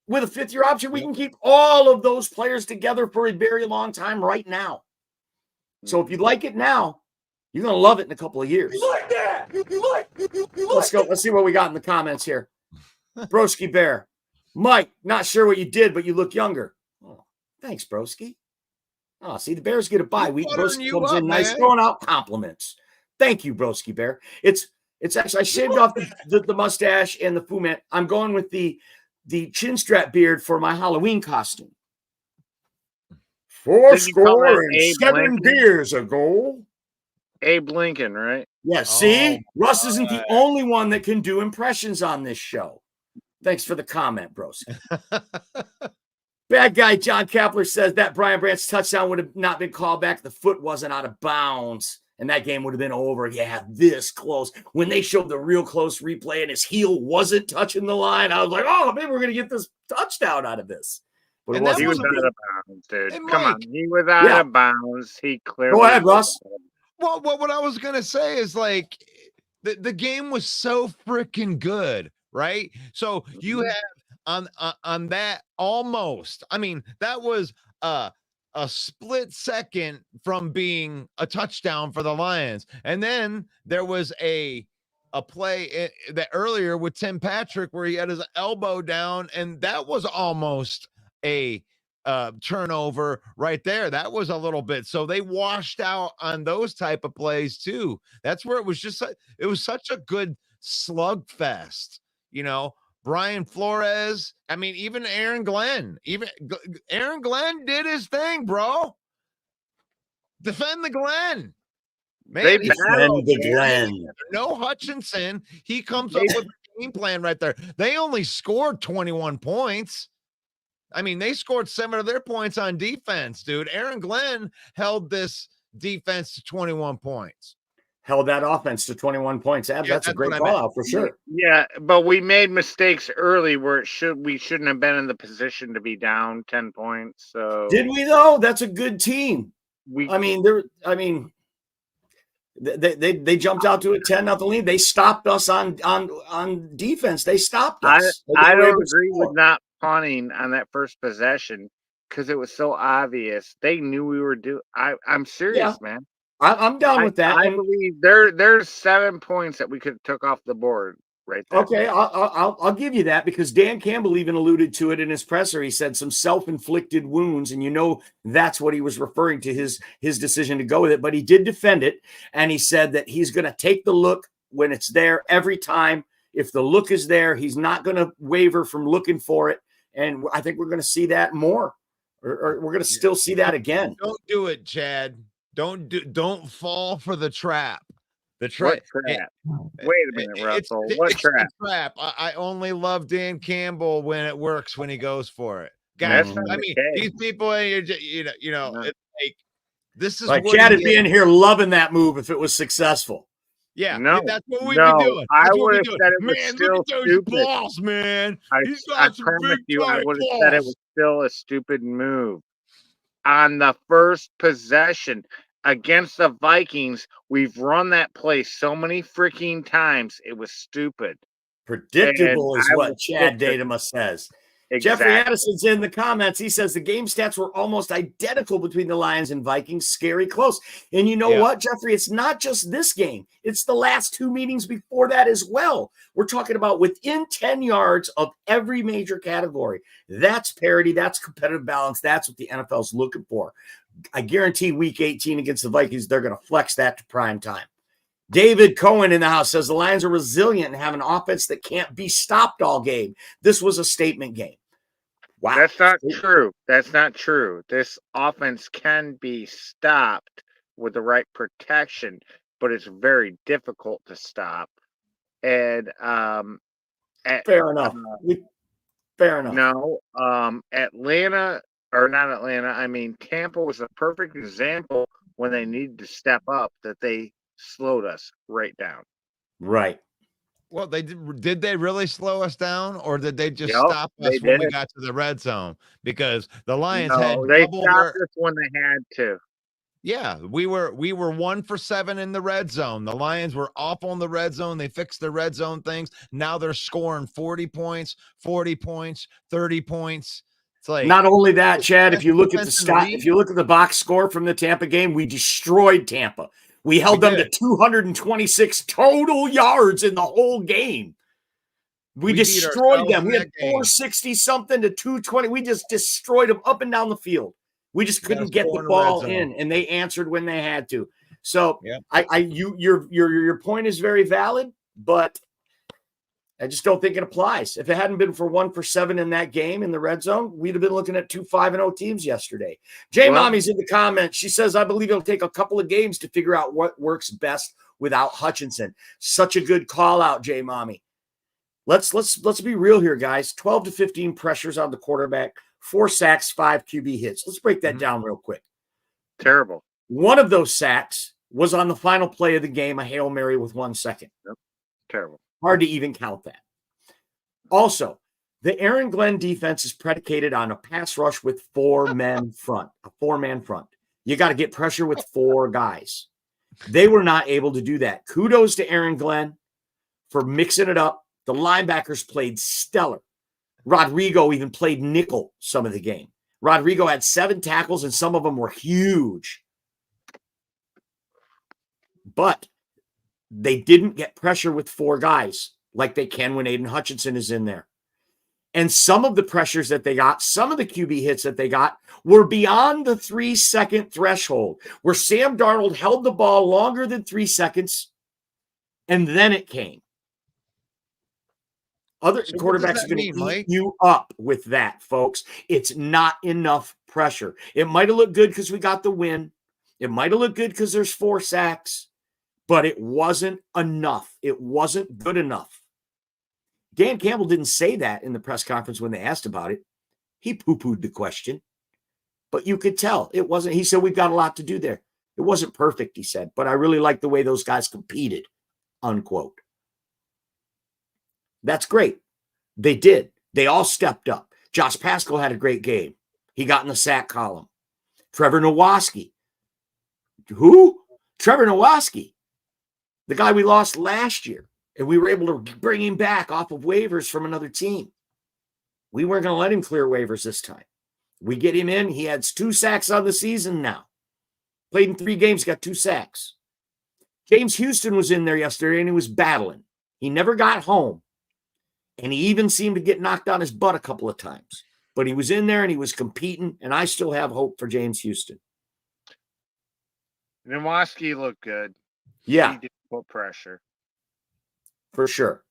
With a fifth-year option, we can keep all of those players together for a very long time right now. So if you like it now, you're going to love it in a couple of years. You like that? Let's go. Let's see what we got in the comments here. Broski Bear. Mike, not sure what you did, but you look younger. Oh, thanks, Broski. Oh, see, the Bears get a bye week. Broski comes in nice, throwing out compliments. Thank you, Broski Bear. It's actually, I shaved off the mustache and the Fu Man. I'm going with the chin strap beard for my Halloween costume. 7 years ago. Abe Lincoln, right? Yeah, see? Russ isn't the only one that can do impressions on this show. Thanks for the comment, bros. Bad guy John Kapler says that Brian Branch touchdown would have not been called back. The foot wasn't out of bounds, and that game would have been over. Yeah, this close. When they showed the real close replay and his heel wasn't touching the line, I was like, oh, maybe we're going to get this touchdown out of this. But he was out of bounds, dude. Come on. He was out of bounds. He clearly. Go ahead, Russ. Well, what I was going to say is like the game was so freaking good, right? So you have on that almost, I mean, that was a split second from being a touchdown for the Lions. And then there was a play that earlier with Tim Patrick where he had his elbow down, and that was almost a turnover right there. That was a little bit. So they washed out on those type of plays too. That's where it was it was such a good slugfest, Brian Flores. I mean, even Aaron Glenn did his thing, bro. Defend the Glenn. Man, they defend the Glenn. No Hutchinson. He comes up with a game plan right there. They only scored 21 points. I mean, they scored 7 of their points on defense, dude. Aaron Glenn held this defense to 21 points. Held that offense to 21 points. That's a great call out for sure. Yeah, but we made mistakes early where we shouldn't have been in the position to be down 10 points. So did we though? That's a good team. They jumped out to a 10-0 lead. They stopped us on defense. They stopped us. I don't agree with not punting on that first possession because it was so obvious. They knew we were doing. I'm serious, man. I'm down with that. I believe there's 7 points that we could have took off the board right there. Okay, I'll give you that because Dan Campbell even alluded to it in his presser. He said some self-inflicted wounds, and that's what he was referring to his decision to go with it. But he did defend it, and he said that he's going to take the look when it's there every time. If the look is there, he's not going to waver from looking for it, and I think we're going to see that more, or we're going to still see that again. Don't do it, Chad. Don't fall for the trap. The trap. Wait a minute, Russell. What trap? Trap. I only love Dan Campbell when it works, when he goes for it. Guys, I mean, these people, it's like this is like Chad would be in here loving that move if it was successful. Yeah, no, that's what we'd be doing. I would have said it was still stupid. Balls, man. I promise you, I would have said it was still a stupid move. On the first possession against the Vikings, we've run that play so many freaking times. It was stupid. Predictable is what Chad Datema says. Exactly. Jeffrey Addison's in the comments. He says the game stats were almost identical between the Lions and Vikings. Scary close. And you know what, Jeffrey? It's not just this game. It's the last 2 meetings before that as well. We're talking about within 10 yards of every major category. That's parity. That's competitive balance. That's what the NFL's looking for. I guarantee week 18 against the Vikings, they're going to flex that to prime time. David Cohen in the house says the Lions are resilient and have an offense that can't be stopped all game. This was a statement game. Wow. That's not true. That's not true. This offense can be stopped with the right protection, but it's very difficult to stop. And Fair enough. Fair enough. no, Atlanta or not Atlanta. I mean, Tampa was a perfect example when they needed to step up that they slowed us right down. Right. Well, did they really slow us down, or did they just Yep, stop they us when we did. got to the red zone? Because the Lions No, had they double stopped their us when they had to. yeah, we were 1 for 7 in the red zone. The Lions were awful in the red zone. They fixed their red zone things. Now they're scoring 40 points, 40 points, 30 points. It's like Not only that, Chad, if best you look at the defense in the stat, if league. you look at the box score from the Tampa game, we destroyed Tampa. We held them to 226 total yards in the whole game. We beat destroyed ourselves them. in We had that game. 460 something to 220. We just destroyed them up and down the field. We just We gotta couldn't get score the in the red ball zone. in, and they answered when they had to. So, Yep. your point is very valid, but I just don't think it applies. If it hadn't been for 1 for 7 in that game in the red zone, we'd have been looking at 2 5-0 teams yesterday. Jay Well- Mommy's in the comments. She says, I believe it'll take a couple of games to figure out what works best without Hutchinson. Such a good call out, Jay Mommy. Let's be real here, guys. 12 to 15 pressures on the quarterback, 4 sacks, 5 QB hits. Let's break that down real quick. Terrible. One of those sacks was on the final play of the game, a Hail Mary with 1 second. Terrible. Hard to even count that. Also, the Aaron Glenn defense is predicated on a pass rush with 4 men front, a 4-man front. You got to get pressure with 4 guys. They were not able to do that. Kudos to Aaron Glenn for mixing it up. The linebackers played stellar. Rodrigo even played nickel some of the game. Rodrigo had 7 tackles, and some of them were huge. But they didn't get pressure with 4 guys like they can when Aiden Hutchinson is in there. And some of the pressures that they got, some of the QB hits that they got were beyond the 3-second threshold, where Sam Darnold held the ball longer than 3 seconds, and then it came. Other So what does quarterbacks that are going mean, to eat Mike? you up with that, folks. It's not enough pressure. It might have looked good because we got the win. It might have looked good because there's 4 sacks, but it wasn't enough. It wasn't good enough. Dan Campbell didn't say that in the press conference when they asked about it. He poo-pooed the question, but you could tell it wasn't. He said, we've got a lot to do there. It wasn't perfect, he said, but I really like the way those guys competed, unquote. That's great. They did. They all stepped up. Josh Pascal had a great game. He got in the sack column. Trevor Nowaski. Who? Trevor Nowaski, the guy we lost last year, and we were able to bring him back off of waivers from another team. We weren't going to let him clear waivers this time. We get him in. He has 2 sacks on the season now. Played in 3 games, got 2 sacks. James Houston was in there yesterday, and he was battling. He never got home. And he even seemed to get knocked on his butt a couple of times. But he was in there and he was competing, and I still have hope for James Houston. Nowaski looked good. Yeah. He did put pressure. For sure.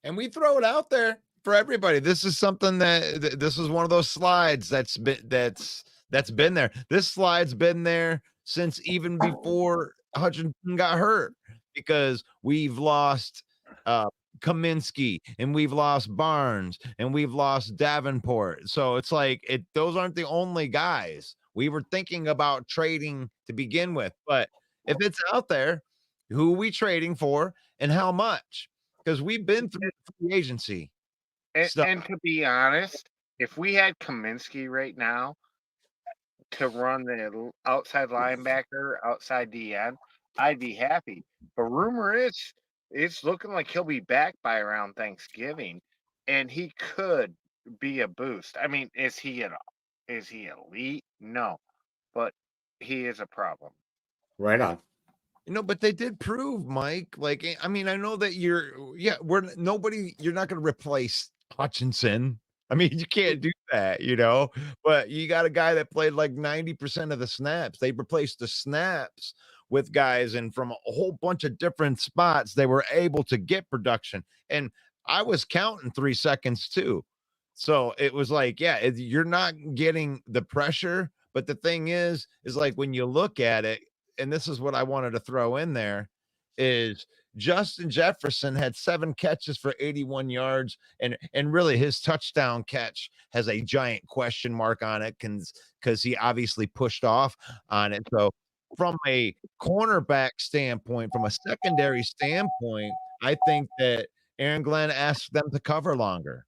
And we throw it out there for everybody. This is something that this is one of those slides that's been there. This slide's been there since even before Hutchinson got hurt, because we've lost Kaminsky, and we've lost Barnes, and we've lost Davenport. So it's like those aren't the only guys we were thinking about trading to begin with. But if it's out there, who are we trading for and how much? Because we've been through free agency. And to be honest, if we had Kaminsky right now to run the outside linebacker, outside DN, I'd be happy. But rumor is it's looking like he'll be back by around Thanksgiving, and he could be a boost. I mean, is he elite? No, but he is a problem. Right on. But they did prove, Mike. Like, I mean, I know that you're not going to replace Hutchinson. I mean, you can't do that, but you got a guy that played like 90% of the snaps. They replaced the snaps with guys, and from a whole bunch of different spots, they were able to get production. And I was counting 3 seconds too. So it was like, yeah, you're not getting the pressure. But the thing is like when you look at it, and this is what I wanted to throw in there, is Justin Jefferson had 7 catches for 81 yards, and really his touchdown catch has a giant question mark on it because he obviously pushed off on it. So from a cornerback standpoint, from a secondary standpoint, I think that Aaron Glenn asked them to cover longer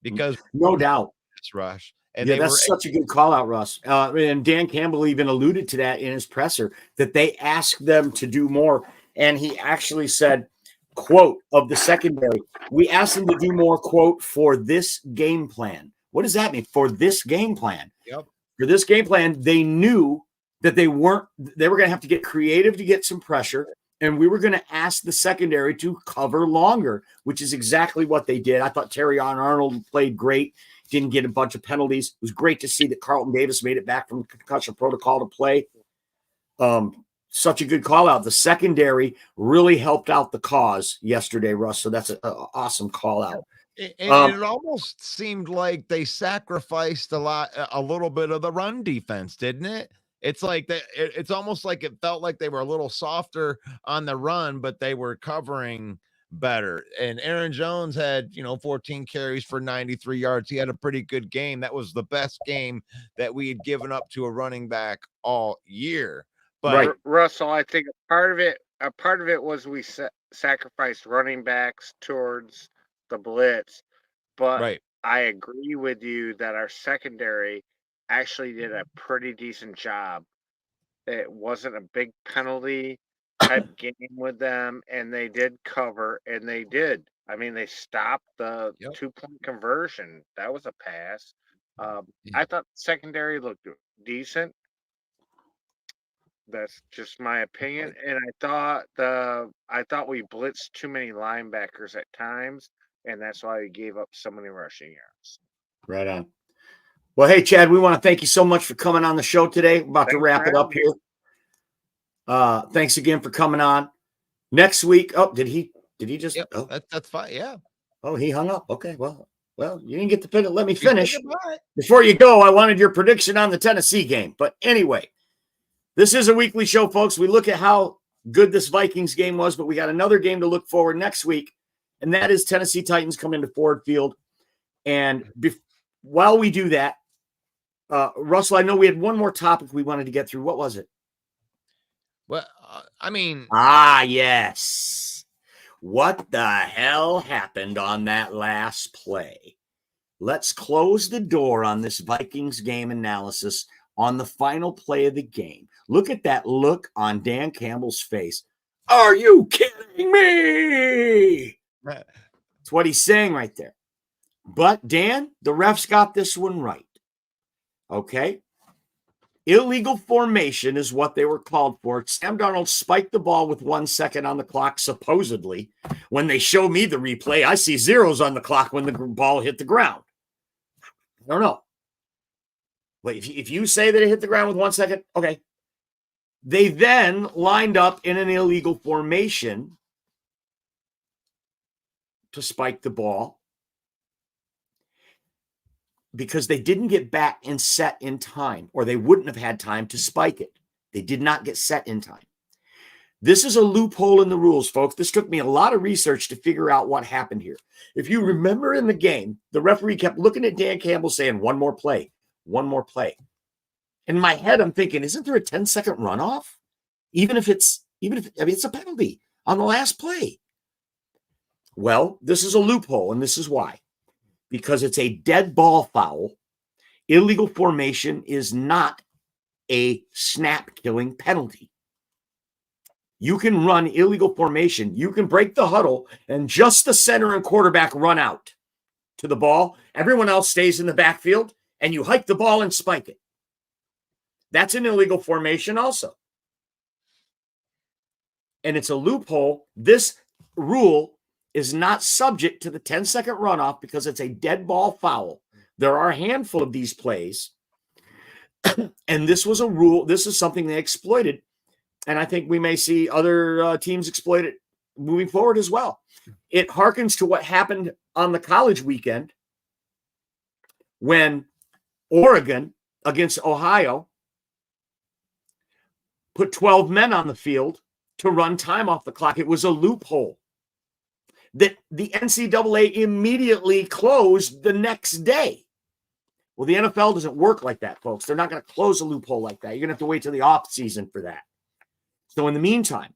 because No doubt. this rush, and Yeah, they were that's such a good call out, Russ. And Dan Campbell even alluded to that in his presser, that they asked them to do more. And he actually said, quote, of the secondary, we asked them to do more, quote, for this game plan. What does that mean? For this game plan. Yep. For this game plan, they knew that they were going to have to get creative to get some pressure. And we were going to ask the secondary to cover longer, which is exactly what they did. I thought Terry Arnold played great. Didn't get a bunch of penalties. It was great to see that Carlton Davis made it back from concussion protocol to play. Such a good call out. The secondary really helped out the cause yesterday, Russ. So that's an awesome call out. And it almost seemed like they sacrificed a little bit of the run defense, didn't it? It's like that. It's almost like it felt like they were a little softer on the run, but they were covering better. And Aaron Jones had, 14 carries for 93 yards. He had a pretty good game. That was the best game that we had given up to a running back all year. But Right. Russell, I think a part of it was we sacrificed running backs towards the blitz, but right. I agree with you that our secondary actually did a pretty decent job. It wasn't a big penalty type game with them, and they did cover, and they did. I mean, they stopped the 2-point conversion. That was a pass. I thought the secondary looked decent. That's just my opinion, and I thought we blitzed too many linebackers at times, and that's why we gave up so many rushing yards. Right on. Well, hey, Chad, we want to thank you so much for coming on the show today. We're about to wrap it up here. Thanks again for coming on. Next week, did he just? Yep, that's fine. Yeah. Oh, he hung up. Okay, well, you didn't get to finish. Let me finish. Before you go, I wanted your prediction on the Tennessee game. But anyway, this is a weekly show, folks. We look at how good this Vikings game was, but we got another game to look forward next week, and that is Tennessee Titans coming to Ford Field. And while we do that, Russell, I know we had one more topic we wanted to get through. What was it? Well, I mean. Yes. What the hell happened on that last play? Let's close the door on this Vikings game analysis on the final play of the game. Look at that look on Dan Campbell's face. Are you kidding me? That's what he's saying right there. But, Dan, the refs got this one right. Okay? Illegal formation is what they were called for. Sam Darnold spiked the ball with 1 second on the clock, supposedly. When they show me the replay, I see zeros on the clock when the ball hit the ground. I don't know. But if you say that it hit the ground with 1 second, okay. They then lined up in an illegal formation to spike the ball because they didn't get back and set in time, or they wouldn't have had time to spike it. They did not get set in time. This is a loophole in the rules, folks. This took me a lot of research to figure out what happened here. If you remember in the game, the referee kept looking at Dan Campbell saying, one more play. In my head, I'm thinking, isn't there a 10-second runoff? Even if it's a penalty on the last play. Well, this is a loophole, and this is why. Because it's a dead ball foul. Illegal formation is not a snap-killing penalty. You can run illegal formation. You can break the huddle, and just the center and quarterback run out to the ball. Everyone else stays in the backfield, and you hike the ball and spike it. That's an illegal formation also. And it's a loophole. This rule is not subject to the 10-second runoff because it's a dead ball foul. There are a handful of these plays. And this was a rule. This is something they exploited. And I think we may see other teams exploit it moving forward as well. It harkens to what happened on the college weekend when Oregon against Ohio put 12 men on the field to run time off the clock. It was a loophole that the NCAA immediately closed the next day. Well, the NFL doesn't work like that, folks. They're not going to close a loophole like that. You're going to have to wait till the off season for that. So in the meantime,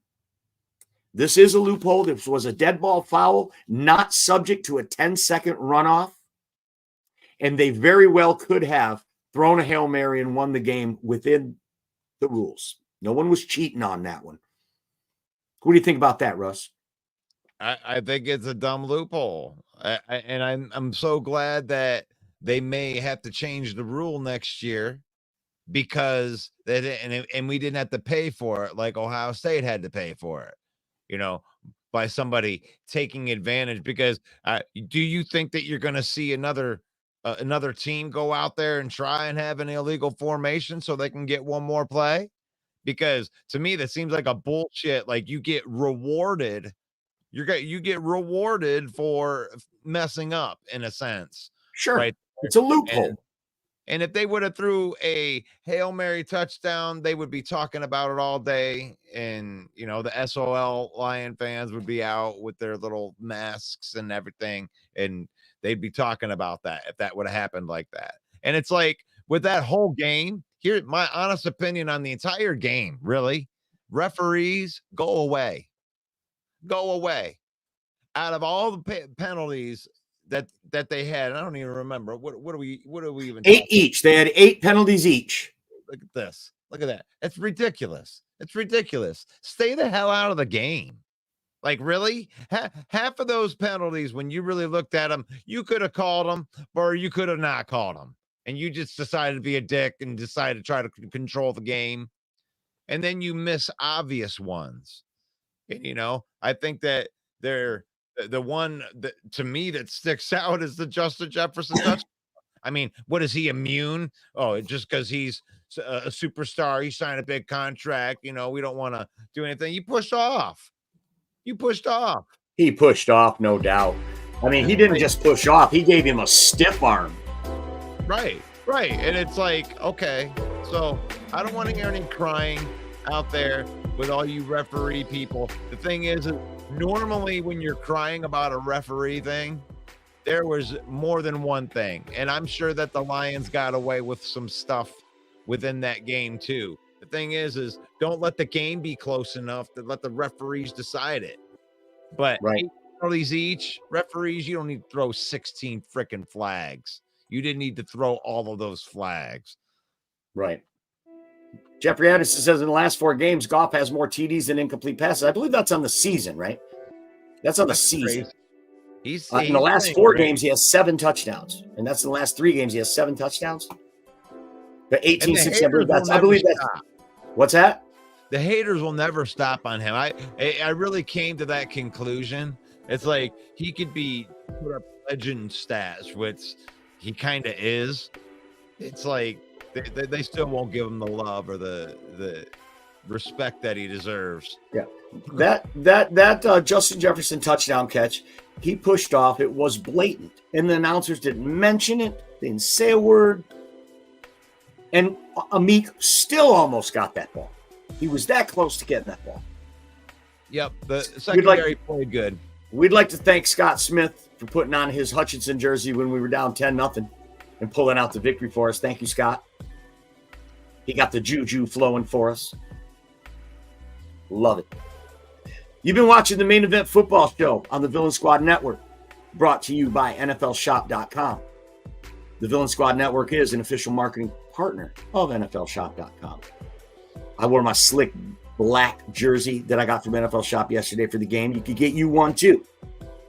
this is a loophole. This was a dead ball foul, not subject to a 10-second runoff. And they very well could have thrown a Hail Mary and won the game within the rules. No one was cheating on that one. What do you think about that, Russ? I think it's a dumb loophole. I'm so glad that they may have to change the rule next year because and we didn't have to pay for it like Ohio State had to pay for it, you know, by somebody taking advantage. Because do you think that you're going to see another team go out there and try and have an illegal formation so they can get one more play? Because to me, that seems like a bullshit. Like you get rewarded. You get rewarded for messing up in a sense. Sure. Right. It's a loophole. And if they would have threw a Hail Mary touchdown, they would be talking about it all day. And, you know, the SOL Lion fans would be out with their little masks and everything. And they'd be talking about that if that would have happened like that. And it's like with that whole game, here's my honest opinion on the entire game, really. Referees, go away. Go away. Out of all the penalties that they had, I don't even remember. What are we even 8 each. They had 8 penalties each. Look at this. Look at that. It's ridiculous. It's ridiculous. Stay the hell out of the game. Like, really? Half of those penalties, when you really looked at them, you could have called them or you could have not called them. And you just decided to be a dick and decided to try to control the game. And then you miss obvious ones. And, you know, I think that they're the one that to me that sticks out is the Justin Jefferson touchdown. I mean, what is he immune? Oh, just because he's a superstar, he signed a big contract. You know, we don't want to do anything. You pushed off. You pushed off. He pushed off, no doubt. I mean, he didn't just push off. He gave him a stiff arm. Right. And it's like, okay, so I don't want to hear any crying out there with all you referee people. The thing is, normally when you're crying about a referee thing, there was more than one thing. And I'm sure that the Lions got away with some stuff within that game too. The thing is don't let the game be close enough to let the referees decide it. But right. 8 penalties each, referees, you don't need to throw 16 freaking flags. You didn't need to throw all of those flags. Right. Jeffrey Addison says in the last 4 games, Goff has more TDs than incomplete passes. I believe that's on the season, right? That's on the season. He's in the last 4 games, he has 7 touchdowns. And that's in the last 3 games, he has 7 touchdowns. The 18-6, I believe that's what's that? The haters will never stop on him. I really came to that conclusion. It's like he could be put up legend stats, which he kind of is. It's like they still won't give him the love or the respect that he deserves. Yeah, that Justin Jefferson touchdown catch, he pushed off. It was blatant, and the announcers didn't mention it. They didn't say a word. And Amik still almost got that ball. He was that close to getting that ball. Yep, the secondary played good. We'd like to thank Scott Smith for putting on his Hutchinson jersey when we were down 10-0 and pulling out the victory for us. Thank you, Scott. He got the juju flowing for us. Love it. You've been watching the Main Event Football Show on the Villain Squad Network, brought to you by NFLShop.com. The Villain Squad Network is an official marketing partner of NFLShop.com. I wore my slick black jersey that I got from NFL Shop yesterday for the game. You could get you one too.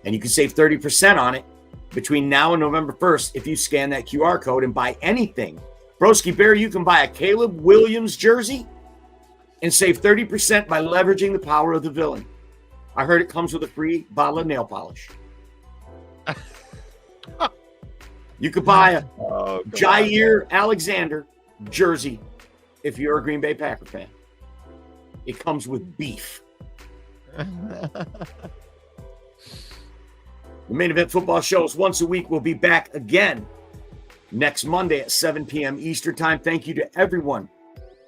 And you can save 30% on it between now and November 1st if you scan that QR code and buy anything. Broski Bear, you can buy a Caleb Williams jersey and save 30% by leveraging the power of the villain. I heard it comes with a free bottle of nail polish. You could buy a Jair Alexander jersey if you're a Green Bay Packer fan. It comes with beef. The Main Event Football Shows once a week. We'll be back again next Monday at 7 p.m. Eastern time. Thank you to everyone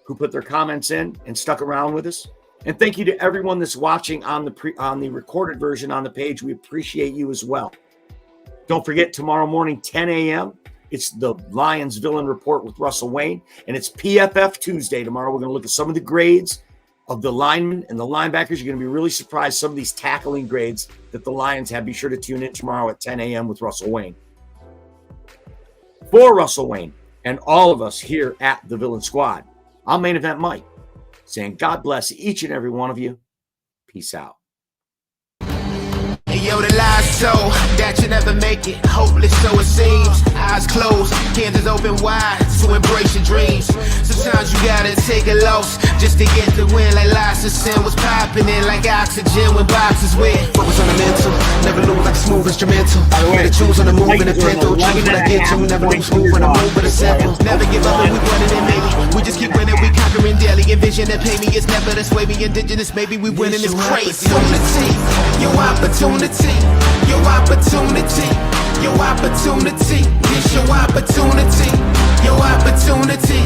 who put their comments in and stuck around with us. And thank you to everyone that's watching on the recorded version on the page. We appreciate you as well. Don't forget, tomorrow morning, 10 a.m., it's the Lions Villain Report with Russell Wayne, and it's PFF Tuesday. Tomorrow we're going to look at some of the grades of the linemen and the linebackers. You're going to be really surprised some of these tackling grades that the Lions have. Be sure to tune in tomorrow at 10 a.m. with Russell Wayne. For Russell Wayne and all of us here at the Villain Squad, I'm Main Event Mike, saying God bless each and every one of you. Peace out. Yo, the lies told that you never make it. Hopeless, so it seems. Eyes closed, hands open wide to embrace your dreams. Sometimes you gotta take a loss just to get the win. Like lots of sin was popping in like oxygen when boxes wet. Focus on the mental, never lose like a smooth instrumental. Better choose on the move in a pinto. Choose what I get to, never lose smooth when I move with a simple. Never give up and we running it, maybe. We just keep winning, we conquering daily. Envision and pay me, it's never this way. We indigenous, maybe we winning, it's crazy. Your opportunity. Your opportunity, your opportunity, it's your opportunity, your opportunity.